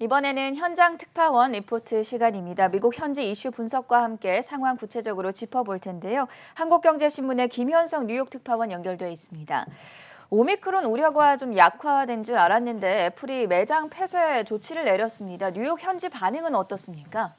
이번에는 현장 특파원 리포트 시간입니다. 미국 현지 이슈 분석과 함께 상황 구체적으로 짚어볼 텐데요. 한국경제신문의 김현성 뉴욕 특파원 연결돼 있습니다. 오미크론 우려가 좀 약화된 줄 알았는데 애플이 매장 폐쇄 조치를 내렸습니다. 뉴욕 현지 반응은 어떻습니까?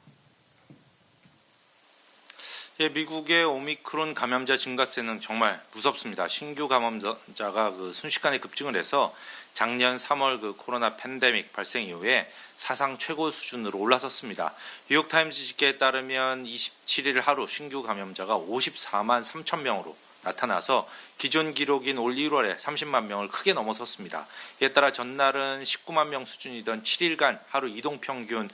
예, 미국의 오미크론 감염자 증가세는 정말 무섭습니다. 신규 감염자가 순식간에 급증을 해서 작년 3월 코로나 팬데믹 발생 이후에 사상 최고 수준으로 올라섰습니다. 뉴욕타임즈 집계에 따르면 27일 하루 신규 감염자가 54만 3천 명으로 나타나서 기존 기록인 올 1월에 30만 명을 크게 넘어섰습니다. 이에 따라 전날은 19만 명 수준이던 7일간 하루 이동평균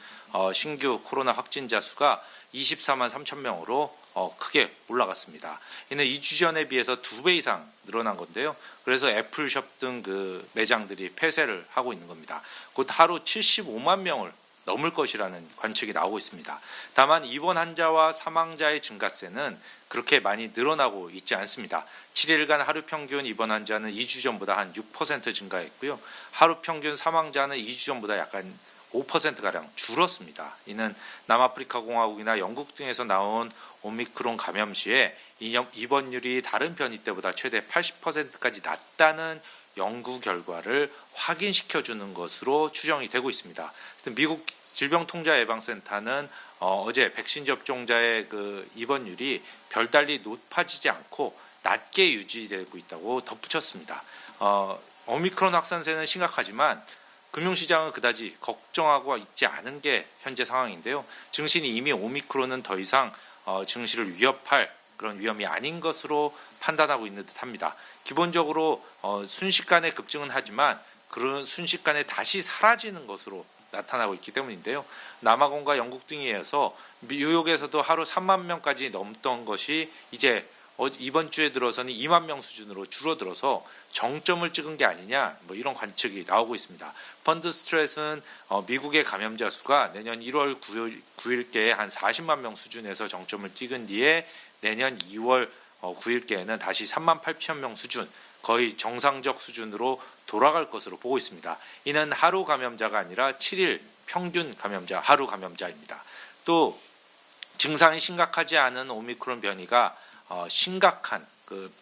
신규 코로나 확진자 수가 24만 3천 명으로 크게 올라갔습니다. 이는 2주 전에 비해서 2배 이상 늘어난 건데요. 그래서 애플숍 등 매장들이 폐쇄를 하고 있는 겁니다. 곧 하루 75만 명을 넘을 것이라는 관측이 나오고 있습니다. 다만 입원 환자와 사망자의 증가세는 그렇게 많이 늘어나고 있지 않습니다. 7일간 하루 평균 입원 환자는 2주 전보다 한 6% 증가했고요. 하루 평균 사망자는 2주 전보다 약간 5%가량 줄었습니다. 이는 남아프리카 공화국이나 영국 등에서 나온 오미크론 감염 시에 입원율이 다른 변이 때보다 최대 80%까지 낮다는 연구 결과를 확인시켜주는 것으로 추정이 되고 있습니다. 미국 질병통제예방센터는 어제 백신 접종자의 입원율이 별달리 높아지지 않고 낮게 유지되고 있다고 덧붙였습니다. 오미크론 확산세는 심각하지만 금융시장은 그다지 걱정하고 있지 않은 게 현재 상황인데요. 증시는 이미 오미크론은 더 이상 증시를 위협할 그런 위험이 아닌 것으로 판단하고 있는 듯합니다. 기본적으로 순식간에 급증은 하지만 그런 순식간에 다시 사라지는 것으로 나타나고 있기 때문인데요. 남아공과 영국 등에 이어서 뉴욕에서도 하루 3만 명까지 넘던 것이 이제 이번 주에 들어서는 2만 명 수준으로 줄어들어서 정점을 찍은 게 아니냐 이런 관측이 나오고 있습니다. 펀드 스트레스는 미국의 감염자 수가 내년 1월 9일께에 한 40만 명 수준에서 정점을 찍은 뒤에 내년 2월 9일께에는 다시 3만 8천 명 수준, 거의 정상적 수준으로 돌아갈 것으로 보고 있습니다. 이는 하루 감염자가 아니라 7일 평균 감염자, 하루 감염자입니다. 또 증상이 심각하지 않은 오미크론 변이가 심각한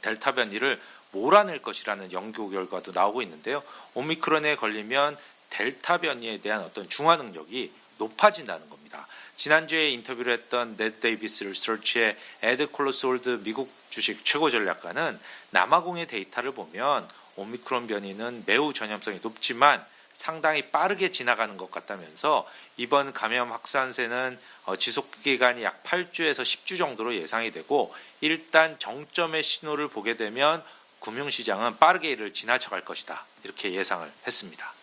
델타 변이를 몰아낼 것이라는 연구 결과도 나오고 있는데요. 오미크론에 걸리면 델타 변이에 대한 어떤 중화 능력이 높아진다는 겁니다. 지난주에 인터뷰를 했던 네드 데이비스 리서치의 에드 콜로스홀드 미국 주식 최고 전략가는 남아공의 데이터를 보면 오미크론 변이는 매우 전염성이 높지만 상당히 빠르게 지나가는 것 같다면서 이번 감염 확산세는 지속기간이 약 8주에서 10주 정도로 예상이 되고 일단 정점의 신호를 보게 되면 금융시장은 빠르게 이를 지나쳐갈 것이다. 이렇게 예상을 했습니다.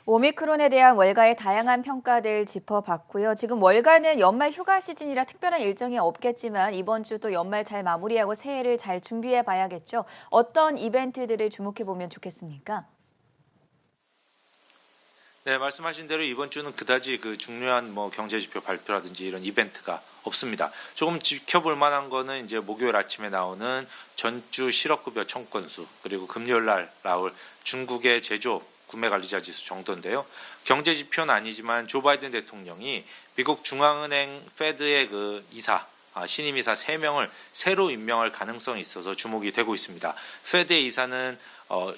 오미크론에 대한 월가의 다양한 평가들 짚어봤고요. 지금 월가는 연말 휴가 시즌이라 특별한 일정이 없겠지만 이번 주도 연말 잘 마무리하고 새해를 잘 준비해 봐야겠죠. 어떤 이벤트들을 주목해 보면 좋겠습니까? 네, 말씀하신 대로 이번 주는 그다지 중요한 경제지표 발표라든지 이런 이벤트가 없습니다. 조금 지켜볼 만한 거는 이제 목요일 아침에 나오는 전주 실업급여 청건수, 그리고 금요일 날 나올 중국의 제조업 구매관리자 지수 정도인데요. 경제지표는 아니지만 조 바이든 대통령이 미국 중앙은행 페드의 신임 이사 3명을 새로 임명할 가능성이 있어서 주목이 되고 있습니다. 페드의 이사는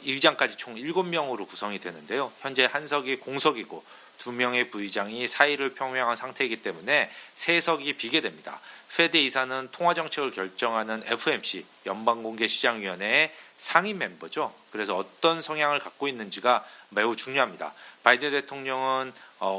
의장까지 총 7명으로 구성이 되는데요. 현재 한석이 공석이고 2명의 부의장이 사의를 표명한 상태이기 때문에 3석이 비게 됩니다. 페드 이사는 통화정책을 결정하는 FOMC 연방공개시장위원회의 상임 멤버죠. 그래서 어떤 성향을 갖고 있는지가 매우 중요합니다. 바이든 대통령은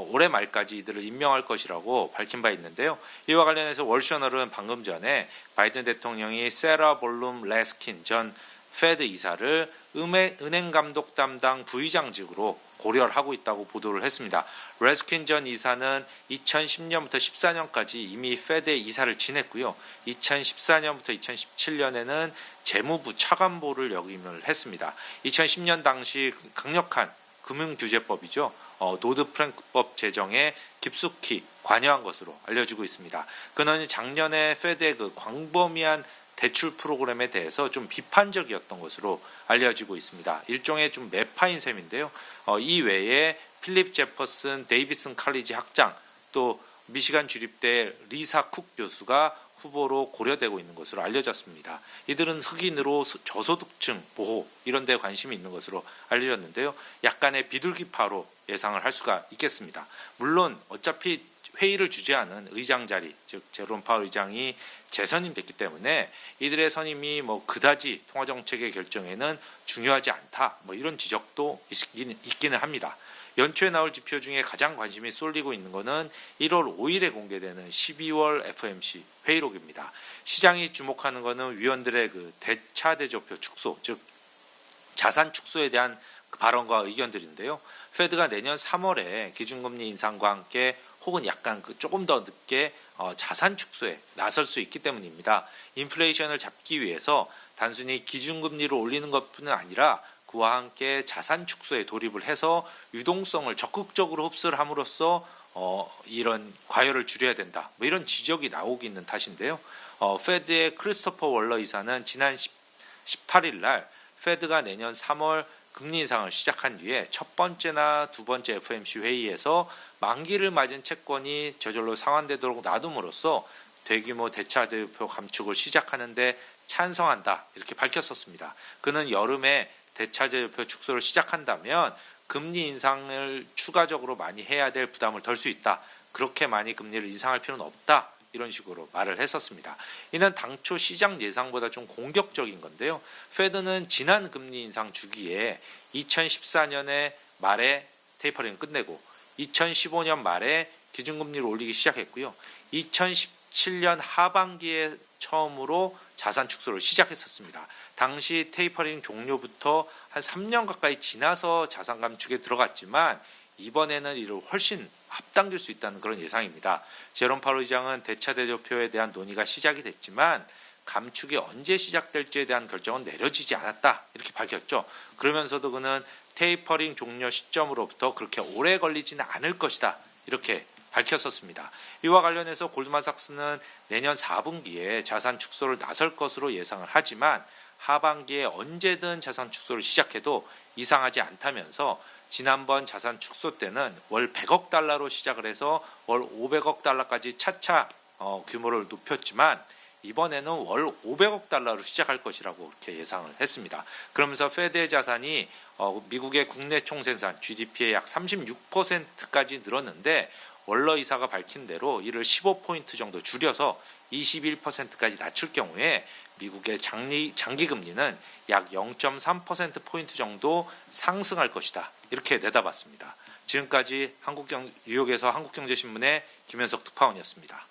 올해 말까지 이들을 임명할 것이라고 밝힌 바 있는데요. 이와 관련해서 월셔널은 방금 전에 바이든 대통령이 세라 볼룸 레스킨 전 페드 이사를 은행 감독 담당 부의장직으로 고려를 하고 있다고 보도를 했습니다. 레스킨 전 이사는 2010년부터 14년까지 이미 페드의 이사를 지냈고요. 2014년부터 2017년에는 재무부 차관보를 역임을 했습니다. 2010년 당시 강력한 금융규제법이죠. 도드 프랭크법 제정에 깊숙이 관여한 것으로 알려지고 있습니다. 그는 작년에 페드의 광범위한 대출 프로그램에 대해서 좀 비판적이었던 것으로 알려지고 있습니다. 일종의 좀 매파인 셈인데요. 이 외에 필립 제퍼슨 데이비슨 칼리지 학장 또 미시간 주립대 리사 쿡 교수가 후보로 고려되고 있는 것으로 알려졌습니다. 이들은 흑인으로 저소득층 보호 이런 데 관심이 있는 것으로 알려졌는데요. 약간의 비둘기파로 예상을 할 수가 있겠습니다. 물론 어차피 회의를 주재하는 의장 자리, 즉 제롬 파월 의장이 재선임됐기 때문에 이들의 선임이 그다지 통화 정책의 결정에는 중요하지 않다. 이런 지적도 있기는 합니다. 연초에 나올 지표 중에 가장 관심이 쏠리고 있는 것은 1월 5일에 공개되는 12월 FOMC 회의록입니다. 시장이 주목하는 것은 위원들의 그 대차대조표 축소, 즉 자산 축소에 대한 발언과 의견들인데요. 페드가 내년 3월에 기준금리 인상과 함께 혹은 약간 조금 더 늦게 자산 축소에 나설 수 있기 때문입니다. 인플레이션을 잡기 위해서 단순히 기준금리를 올리는 것뿐만 아니라 그와 함께 자산 축소에 돌입을 해서 유동성을 적극적으로 흡수를 함으로써 이런 과열을 줄여야 된다. 이런 지적이 나오고 있는 탓인데요. 페드의 크리스토퍼 월러 이사는 지난 18일 날 페드가 내년 3월 금리 인상을 시작한 뒤에 첫 번째나 두 번째 FOMC 회의에서 만기를 맞은 채권이 저절로 상환되도록 놔둠으로써 대규모 대차대표 감축을 시작하는데 찬성한다 이렇게 밝혔었습니다. 그는 여름에 대차대표 축소를 시작한다면 금리 인상을 추가적으로 많이 해야 될 부담을 덜 수 있다. 그렇게 많이 금리를 인상할 필요는 없다. 이런 식으로 말을 했었습니다. 이는 당초 시장 예상보다 좀 공격적인 건데요. 페드는 지난 금리 인상 주기에 2014년에 말에 테이퍼링을 끝내고 2015년 말에 기준금리를 올리기 시작했고요. 2017년 하반기에 처음으로 자산 축소를 시작했었습니다. 당시 테이퍼링 종료부터 한 3년 가까이 지나서 자산 감축에 들어갔지만 이번에는 이를 훨씬 앞당길 수 있다는 그런 예상입니다. 제롬 파월 의장은 대차대조표에 대한 논의가 시작이 됐지만 감축이 언제 시작될지에 대한 결정은 내려지지 않았다 이렇게 밝혔죠. 그러면서도 그는 테이퍼링 종료 시점으로부터 그렇게 오래 걸리지는 않을 것이다 이렇게 밝혔었습니다. 이와 관련해서 골드만삭스는 내년 4분기에 자산 축소를 나설 것으로 예상을 하지만 하반기에 언제든 자산 축소를 시작해도 이상하지 않다면서 지난번 자산 축소 때는 월 100억 달러로 시작을 해서 월 500억 달러까지 차차 규모를 높였지만 이번에는 월 500억 달러로 시작할 것이라고 이렇게 예상을 했습니다. 그러면서 페드의 자산이 미국의 국내 총생산 GDP의 약 36%까지 늘었는데 월러 이사가 밝힌 대로 이를 15포인트 정도 줄여서 21%까지 낮출 경우에 미국의 장기 금리는 약 0.3%포인트 정도 상승할 것이다. 이렇게 내다봤습니다. 지금까지 뉴욕에서 한국경제신문의 김현석 특파원이었습니다.